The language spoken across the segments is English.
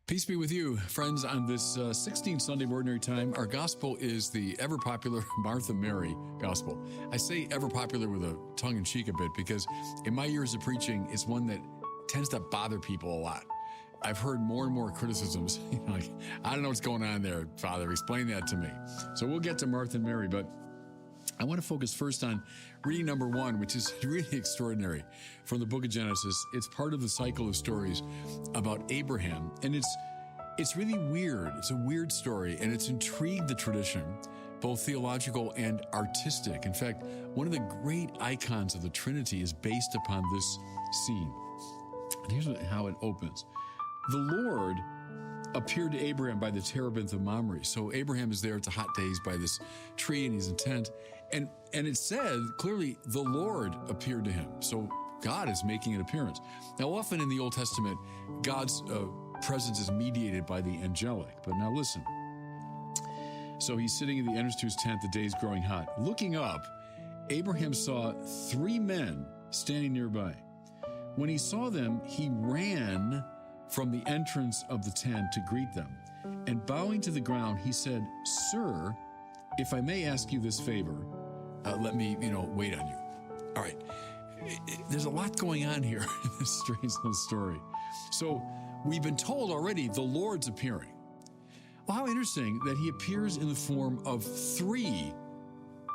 Peace be with you, friends. On this 16th Sunday of Ordinary Time, our gospel is the ever-popular Martha Mary gospel. I say ever-popular with a tongue-in-cheek a bit because in my years of preaching, it's one that tends to bother people a lot. I've heard more and more criticisms, like, I don't know what's going on there, Father, explain that to me. So we'll get to Martha and Mary, but I want to focus first on reading number 1, which is really extraordinary from the book of Genesis. It's part of the cycle of stories about Abraham, and it's really weird. It's a weird story, and it's intrigued the tradition, both theological and artistic. In fact, one of the great icons of the Trinity is based upon this scene. And here's how it opens. The Lord appeared to Abraham by the terebinth of Mamre. So Abraham is there at the hot days by this tree, and he's in tent. And it said clearly the Lord appeared to him. So God is making an appearance. Now, often in the Old Testament, God's presence is mediated by the angelic. But now listen. So he's sitting in the entrance to his tent, the day's growing hot. Looking up, Abraham saw 3 men standing nearby. When he saw them, he ran from the entrance of the tent to greet them. And bowing to the ground, he said, "Sir, if I may ask you this favor, let me, wait on you." All right. There's a lot going on here in this strange little story. So we've been told already the Lord's appearing. Well, how interesting that he appears in the form of 3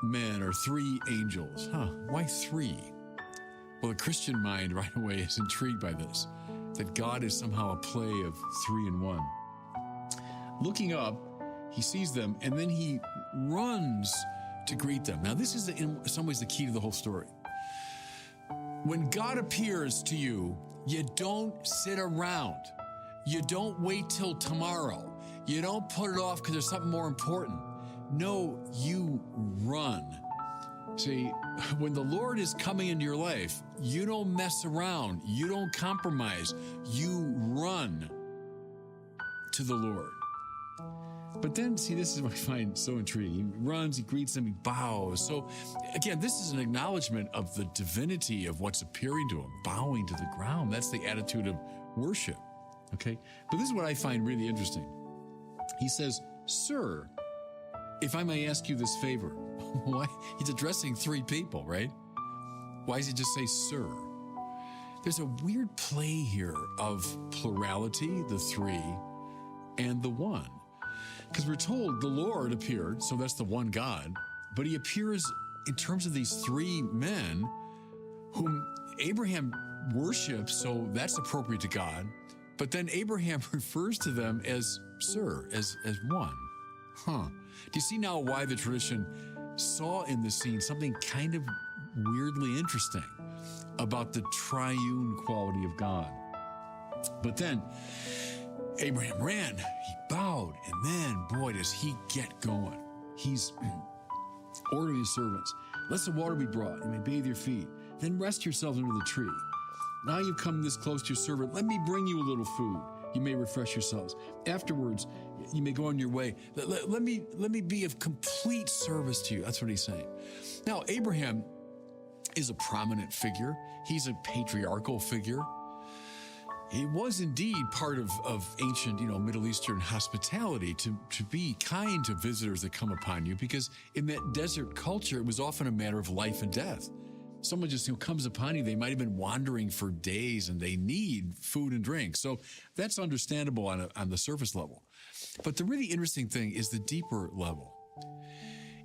men or 3 angels. Why 3? Well, the Christian mind right away is intrigued by this, that God is somehow a play of 3 in 1. Looking up, he sees them, and then he runs to greet them. Now, this is in some ways the key to the whole story. When God appears to you, you don't sit around. You don't wait till tomorrow. You don't put it off because there's something more important. No, you run. See, when the Lord is coming into your life, you don't mess around. You don't compromise. You run to the Lord. But then, see, this is what I find so intriguing. He runs, he greets them, he bows. So, again, this is an acknowledgement of the divinity of what's appearing to him, bowing to the ground. That's the attitude of worship, okay? But this is what I find really interesting. He says, "Sir, if I may ask you this favor." Why? He's addressing 3 people, right? Why does he just say, "Sir"? There's a weird play here of plurality, the 3, and the 1. Because we're told the Lord appeared, so that's the one God, but he appears in terms of these 3 men whom Abraham worships, so that's appropriate to God. But then Abraham refers to them as "Sir," as one. Do you see now why the tradition saw in this scene something kind of weirdly interesting about the triune quality of God? But then Abraham ran, he bowed, and then, boy, does he get going. He's ordering his servants, "Let some water be brought, you may bathe your feet. Then rest yourselves under the tree. Now you've come this close to your servant, let me bring you a little food. You may refresh yourselves. Afterwards, you may go on your way. Let me be of complete service to you." That's what he's saying. Now, Abraham is a prominent figure. He's a patriarchal figure. He was indeed part of ancient, Middle Eastern hospitality to be kind to visitors that come upon you, because in that desert culture, it was often a matter of life and death. Someone just comes upon you, they might have been wandering for days and they need food and drink. So that's understandable on the surface level. But the really interesting thing is the deeper level.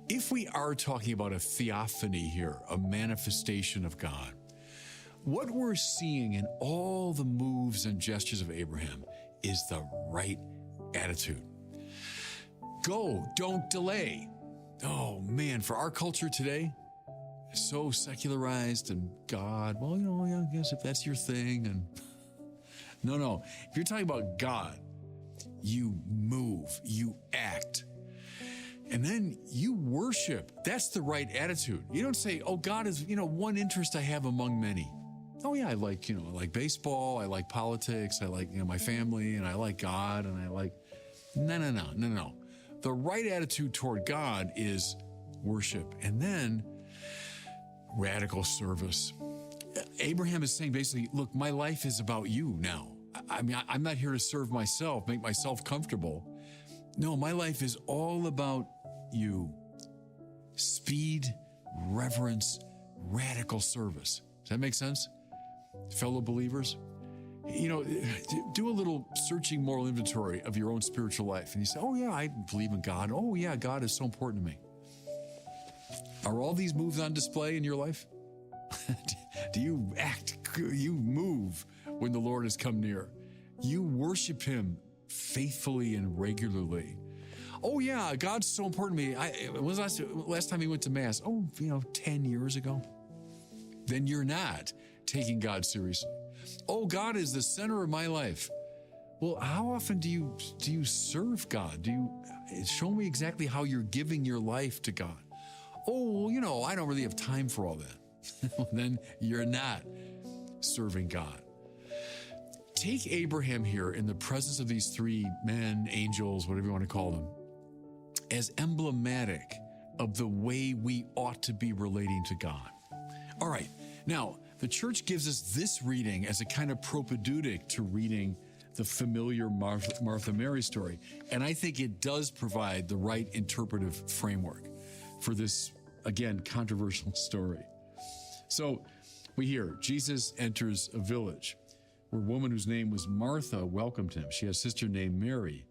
If we are talking about a theophany here, a manifestation of God, what we're seeing in all the moves and gestures of Abraham is the right attitude. Go, don't delay. Oh man, for our culture today, so secularized, and God, well, I guess if that's your thing. And no. If you're talking about God, you move, you act, and then you worship. That's the right attitude. You don't say, "Oh, God is, one interest I have among many. Oh yeah, I like baseball, I like politics, I like, my family, and I like God, and I like," no. The right attitude toward God is worship, and then radical service. Abraham is saying basically, look, my life is about you now. I'm not here to serve myself, make myself comfortable. No, my life is all about you. Speed, reverence, radical service. Does that make sense? Fellow believers? Do a little searching moral inventory of your own spiritual life. And you say, oh yeah, I believe in God. Oh yeah, God is so important to me. Are all these moves on display in your life? Do you move when the Lord has come near? You worship him faithfully and regularly. Oh yeah, God's so important to me. When was the last time you went to Mass? 10 years ago. Then you're not taking God seriously. Oh, God is the center of my life. Well, how often do you serve God? Show me exactly how you're giving your life to God. Oh, I don't really have time for all that. Then you're not serving God. Take Abraham here in the presence of these three men, angels, whatever you want to call them, as emblematic of the way we ought to be relating to God. All right, now, the church gives us this reading as a kind of propedeutic to reading the familiar Martha Mary story. And I think it does provide the right interpretive framework for this, again, controversial story. So we hear Jesus enters a village where a woman whose name was Martha welcomed him. She had a sister named Mary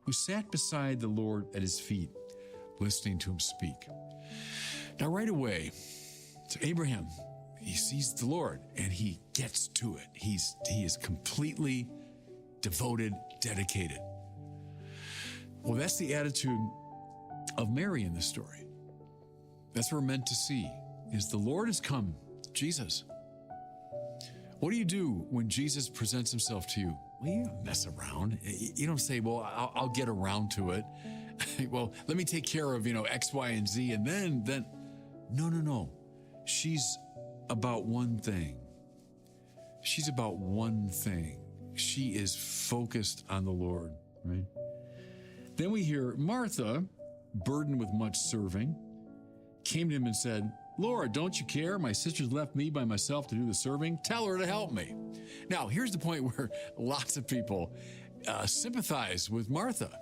who sat beside the Lord at his feet, listening to him speak. Now, right away, so Abraham, he sees the Lord and he gets to it. He is completely devoted, dedicated. Well, that's the attitude of Mary in this story. That's what we're meant to see, is the Lord has come, Jesus. What do you do when Jesus presents himself to you? Well, you don't mess around. You don't say, well, I'll get around to it. Well, let me take care of, X, Y, and Z. And then, no. She's about one thing. She's about one thing. She is focused on the Lord, right? Then we hear Martha, burdened with much serving, came to him and said, Lord, don't you care? My sister's left me by myself to do the serving. Tell her to help me. Now, here's the point where lots of people sympathize with Martha.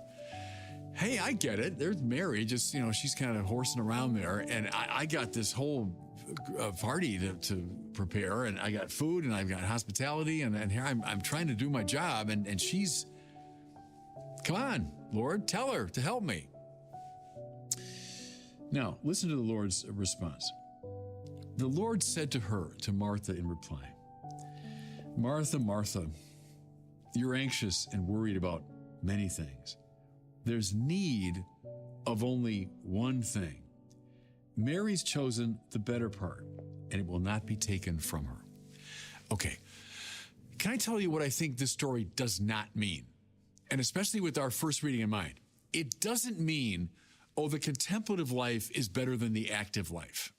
Hey, I get it. There's Mary, just, she's kind of horsing around there. And I got this whole party to prepare, and I got food, and I've got hospitality, and here I'm trying to do my job, and she's, come on, Lord, tell her to help me. Now, listen to the Lord's response. The Lord said to her, to Martha in reply, Martha, Martha, you're anxious and worried about many things. There's need of only one thing. Mary's chosen the better part, and it will not be taken from her. Okay, can I tell you what I think this story does not mean? And especially with our first reading in mind, it doesn't mean, the contemplative life is better than the active life.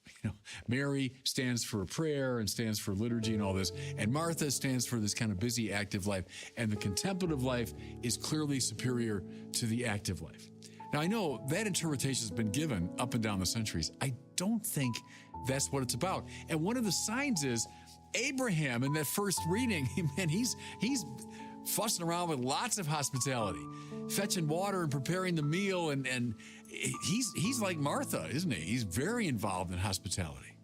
Mary stands for prayer and stands for liturgy and all this, and Martha stands for this kind of busy active life, and the contemplative life is clearly superior to the active life. Now, I know that interpretation has been given up and down the centuries. I don't think that's what it's about. And one of the signs is Abraham in that first reading, man, he's fussing around with lots of hospitality, fetching water and preparing the meal, and he's like Martha, isn't he? He's very involved in hospitality.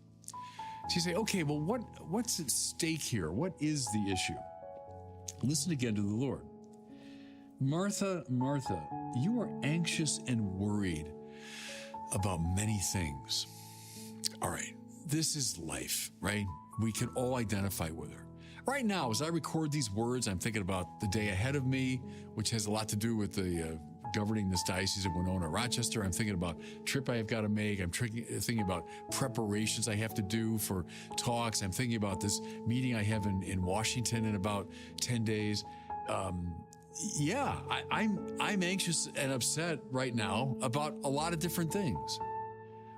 So you say, okay, well, what's at stake here? What is the issue? Listen again to the Lord. Martha, Martha, you are anxious and worried about many things. All right, this is life, right? We can all identify with her. Right now, as I record these words, I'm thinking about the day ahead of me, which has a lot to do with the governing this diocese of Winona, Rochester. I'm thinking about a trip I have got to make. I'm thinking about preparations I have to do for talks. I'm thinking about this meeting I have in Washington in about 10 days. I'm anxious and upset right now about a lot of different things.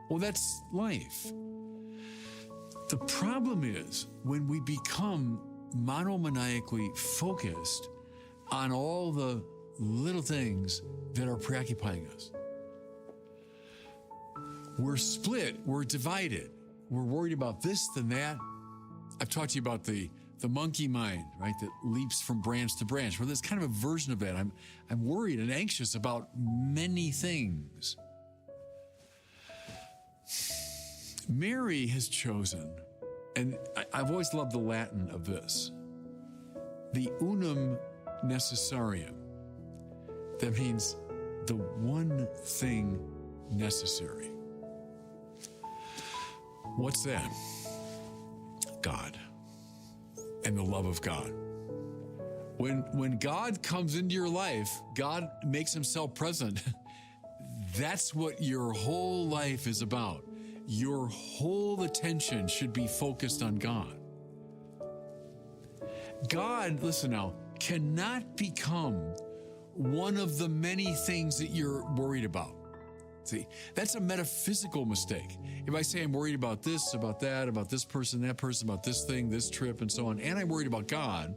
Well, that's life. The problem is when we become monomaniacally focused on all the little things that are preoccupying us. We're split, we're divided, we're worried about this and that. I've talked to you about the the monkey mind, right, that leaps from branch to branch. Well, there's kind of a version of that. I'm worried and anxious about many things. Mary has chosen, and I've always loved the Latin of this, the unum necessarium. That means the one thing necessary. What's that? God and the love of God. When God comes into your life, God makes himself present. That's what your whole life is about. Your whole attention should be focused on God. God, listen now, cannot become one of the many things that you're worried about. See, that's a metaphysical mistake. If I say I'm worried about this, about that, about this person, that person, about this thing, this trip, and so on, and I'm worried about God,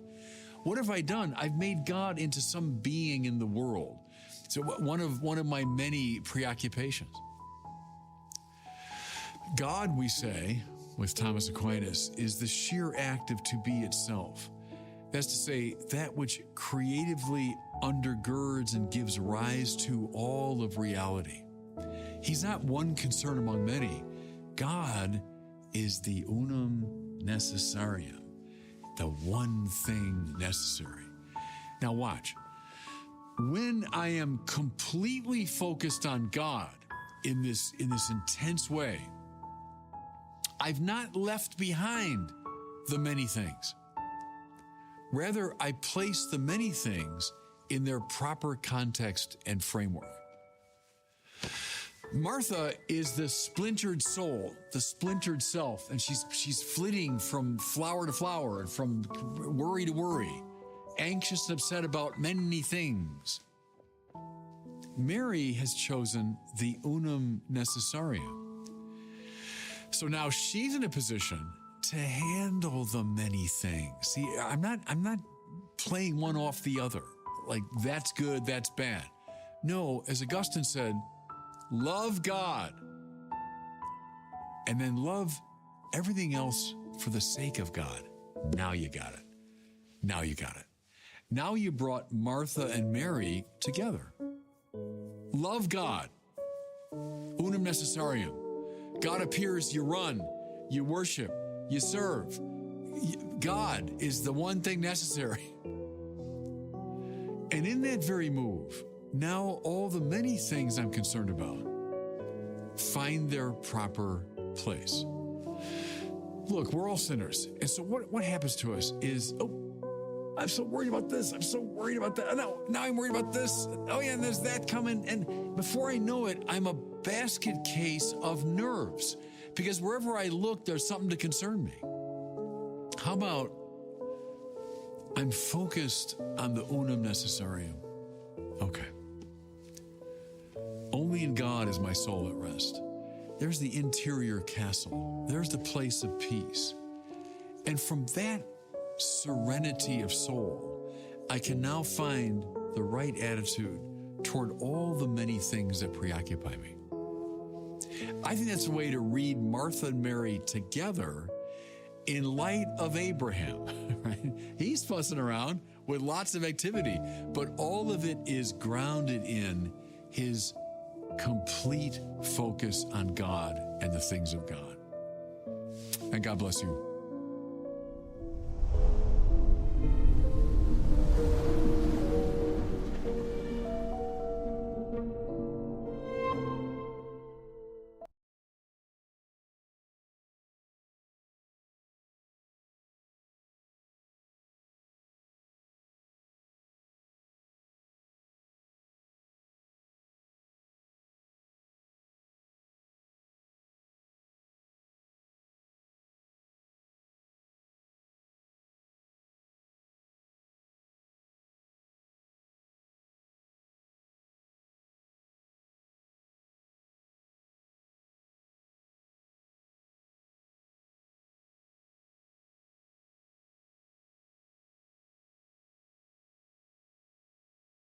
what have I done? I've made God into some being in the world. So one of my many preoccupations. God, we say, with Thomas Aquinas, is the sheer act of to be itself. That's to say, that which creatively undergirds and gives rise to all of reality. He's not one concern among many. God is the unum necessarium, the one thing necessary. Now watch. When I am completely focused on God in this intense way, I've not left behind the many things. Rather, I place the many things in their proper context and framework. Martha is the splintered soul, the splintered self, and she's flitting from flower to flower and from worry to worry, anxious and upset about many things. Mary has chosen the unum necessarium. So now she's in a position to handle the many things. See, I'm not playing one off the other. Like, that's good, that's bad. No, as Augustine said, love God, and then love everything else for the sake of God. Now you got it. Now you got it. Now you brought Martha and Mary together. Love God. Unum necessarium. God appears, you run, you worship, you serve. God is the one thing necessary. And in that very move, now all the many things I'm concerned about find their proper place. Look, we're all sinners. And so what happens to us is, I'm so worried about this. I'm so worried about that. Now I'm worried about this. Oh yeah, and there's that coming. And before I know it, I'm a basket case of nerves, because wherever I look, there's something to concern me. How about I'm focused on the unum necessarium? Okay. Only in God is my soul at rest. There's the interior castle. There's the place of peace. And from that serenity of soul, I can now find the right attitude toward all the many things that preoccupy me. I think that's a way to read Martha and Mary together in light of Abraham, right? He's fussing around with lots of activity, but all of it is grounded in his complete focus on God and the things of God. And God bless you.